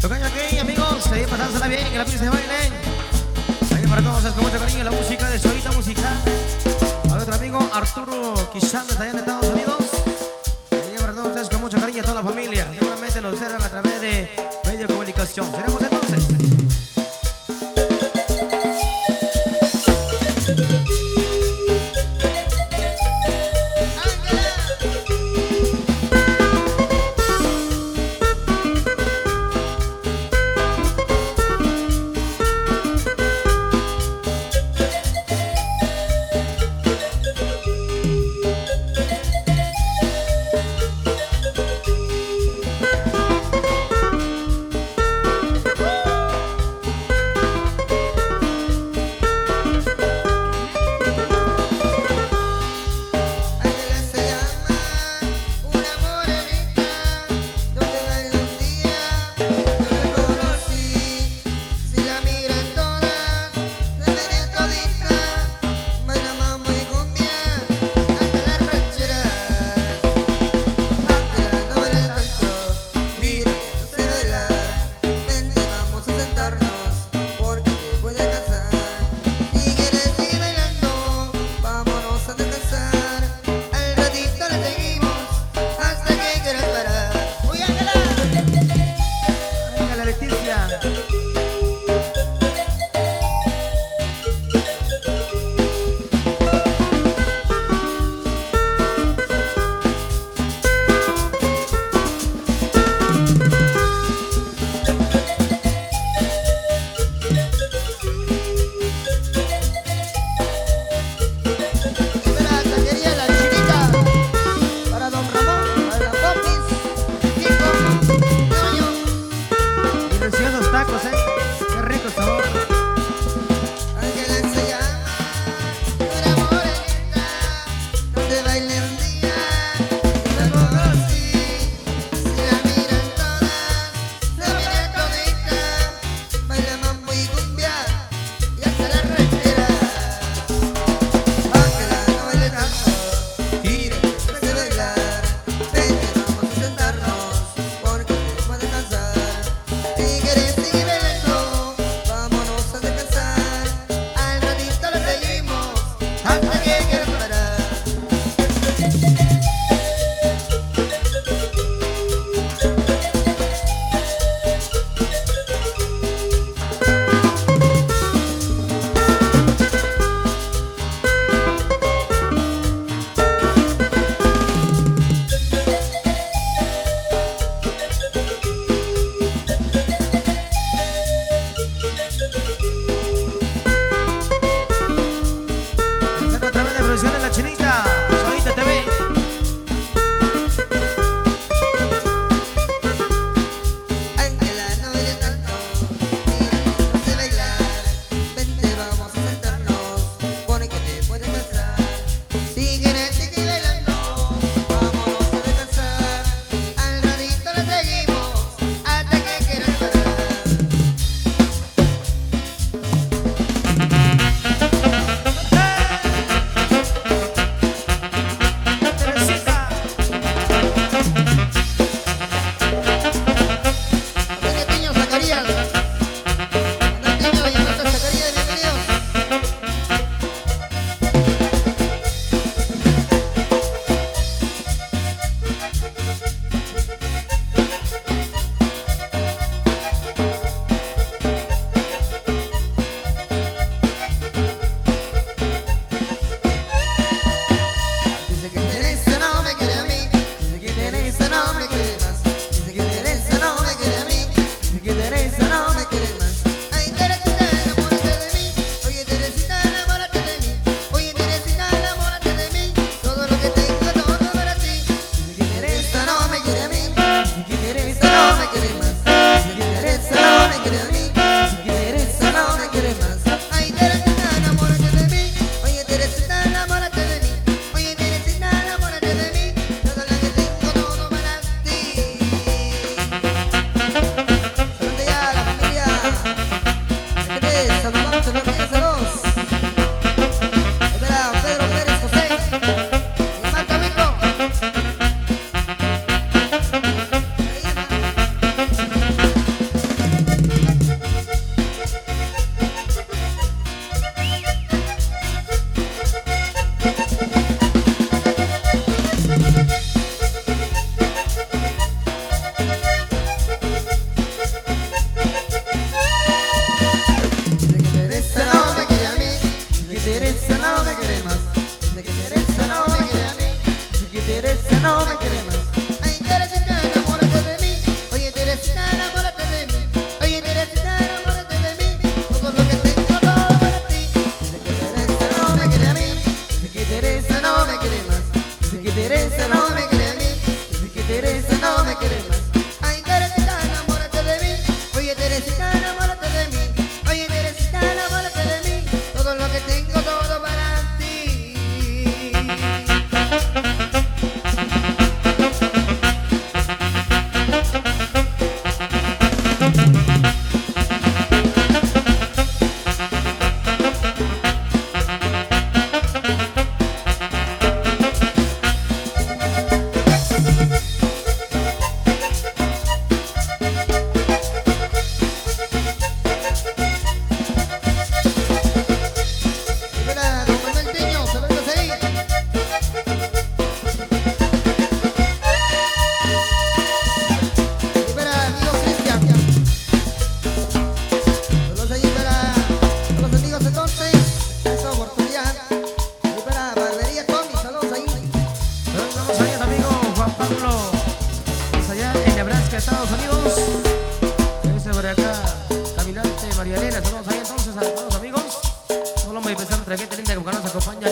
Tocayo aquí, amigos, ahí pasándosela bien, que la pista se baile. Ahí para todos, con mucho cariño la música de Chavita Musical. A nuestro amigo Arturo Quizán, allá en Estados Unidos. Ahí para todos ustedes, con mucho cariño a toda la familia. Seguramente nos observan a través de medio de comunicación. Seremos entonces.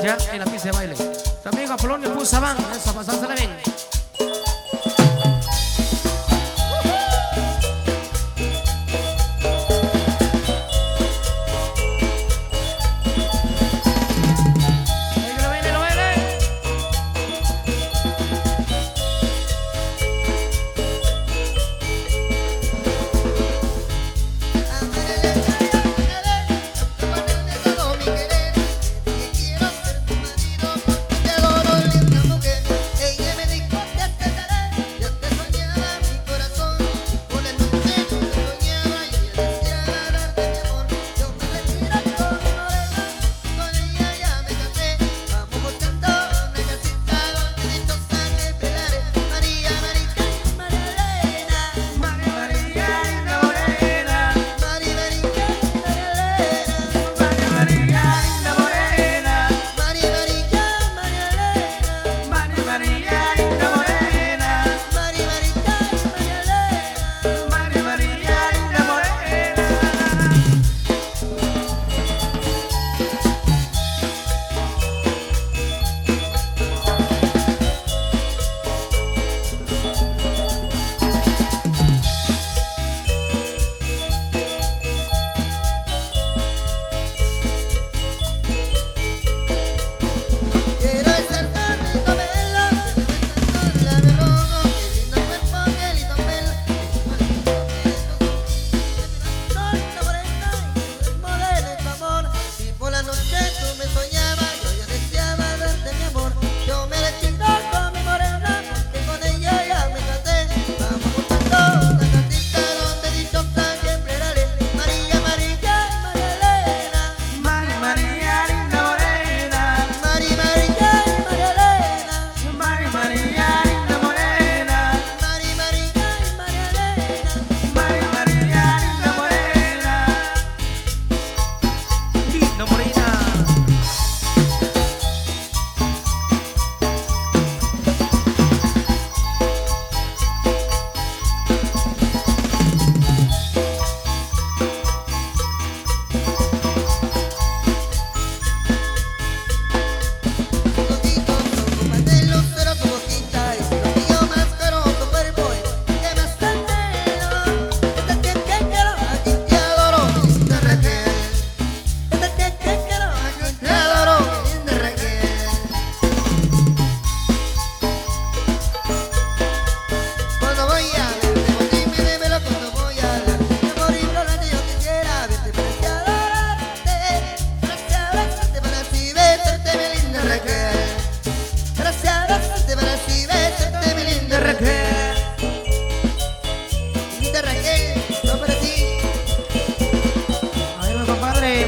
ya en la pista de baile. Tu amigo Apolonio Puzabán, eso, pasársela bien.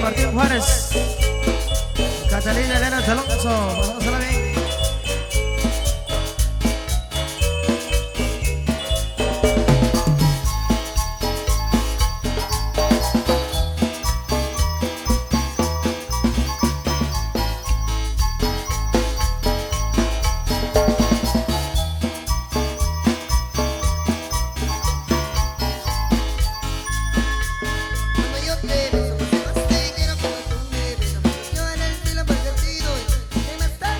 Martín Juárez, Catalina Elena Alonso, vamos a la bien. Yo en el cielo pervertido y me está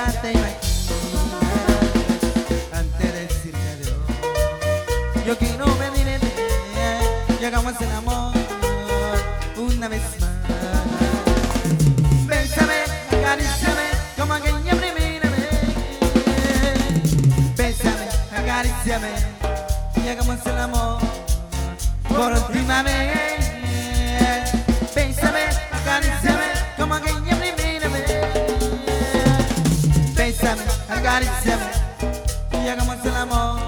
ya te imaginas antes de decirte adiós. Yo quiero pedirte que hagamos el amor una vez más. Bésame, acaríciame como aquella primera vez. Bésame, acaríciame y hagamos el amor por última vez. Bésame, acaríciame como aquella primera vez. Bésame, acaríciame y hagamos el amor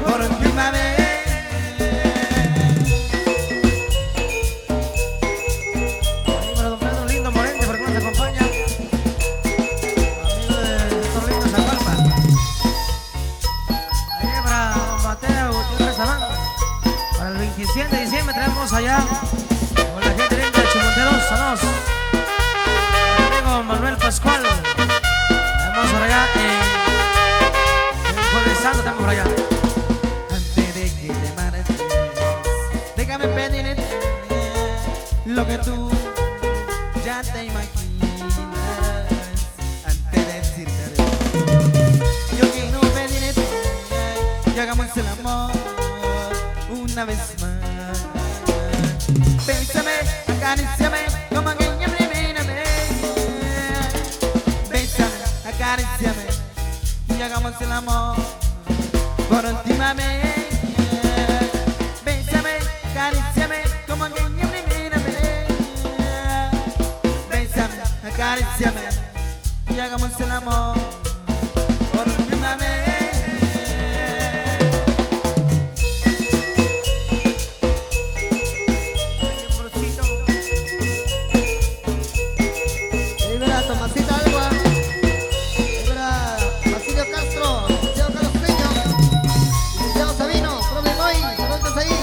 por última vez. Ahí para don Pedro Lindo Morente, porque nos acompaña. Amigo de Doctor Lindo Zapalpa. Ahí para don Mateo Gutiérrez Sabán. Para el 27 de diciembre traemos allá con la gente linda de Chumonteros, saludos. Mi amigo Manuel Pascual. Vamos por allá en Jueves Santo, estamos por allá. Antes de que te marches, déjame pedirte lo que tú ya te imaginas antes de decirte adiós. Yo quiero pedirte que hagamos el amor una vez más. Bésame, acaríciame como aquella primera vez. Bésame, acaríciame y hagamos el amor por última vez. Bésame, acaríciame como aquella primera vez. Bésame, acaríciame y hagamos el amor por última vez. Libera Tomasita Alba, libera Basilio Castro, Santiago Carlos Peña, Santiago Sabino, Profe Moy, saludos ahí,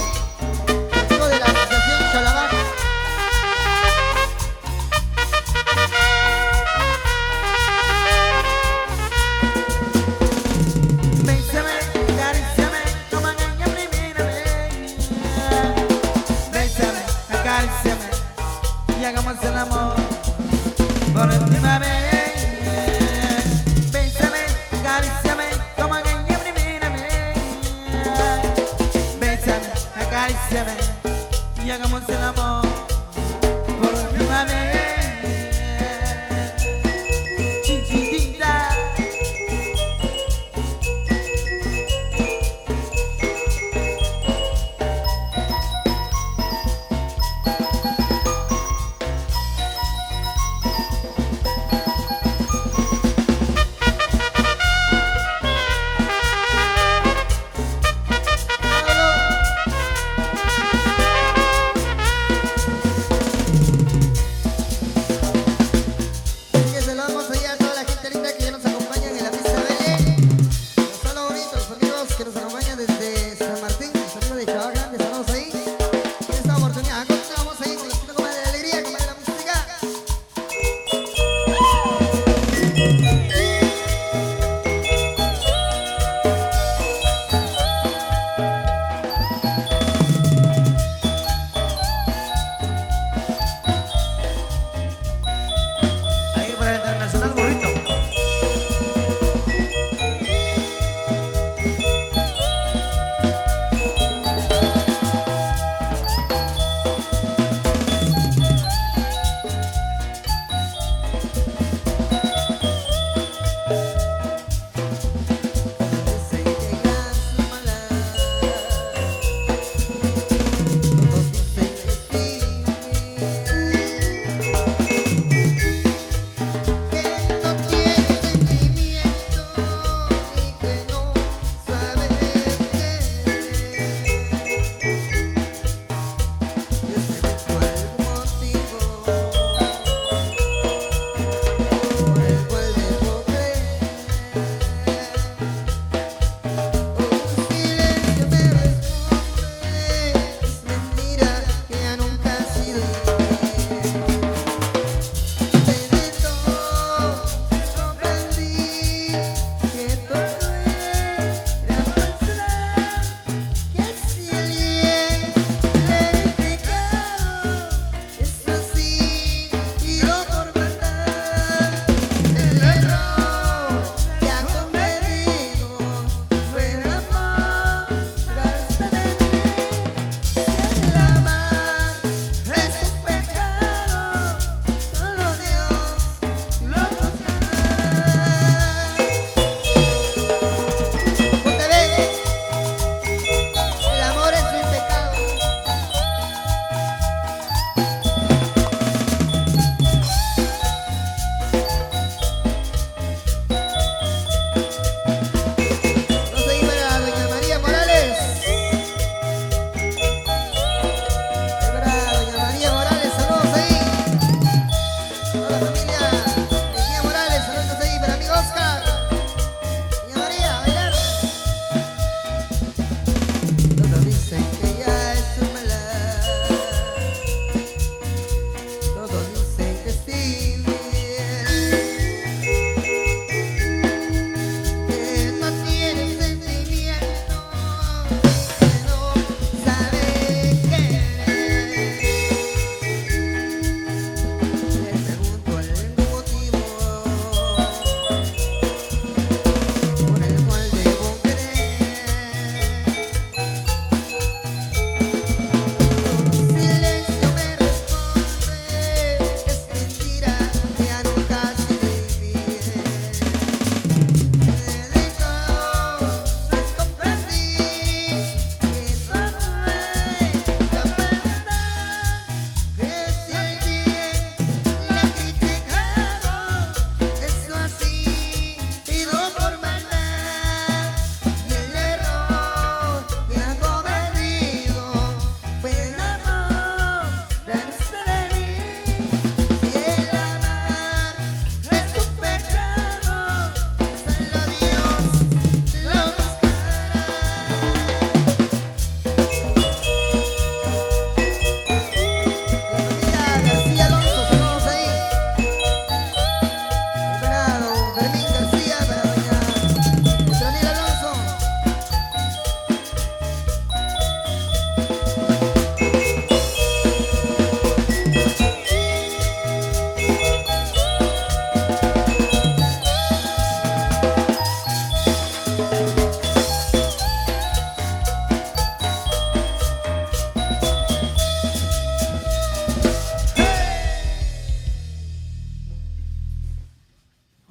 amigo de la Asociación Chalabar.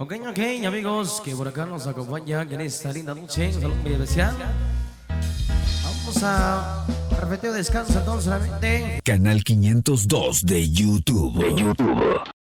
Ok, amigos, que por acá nos acompañan en esta linda noche, un saludo muy especial. Vamos a repeteo descanso entonces solamente. Canal 502 de YouTube.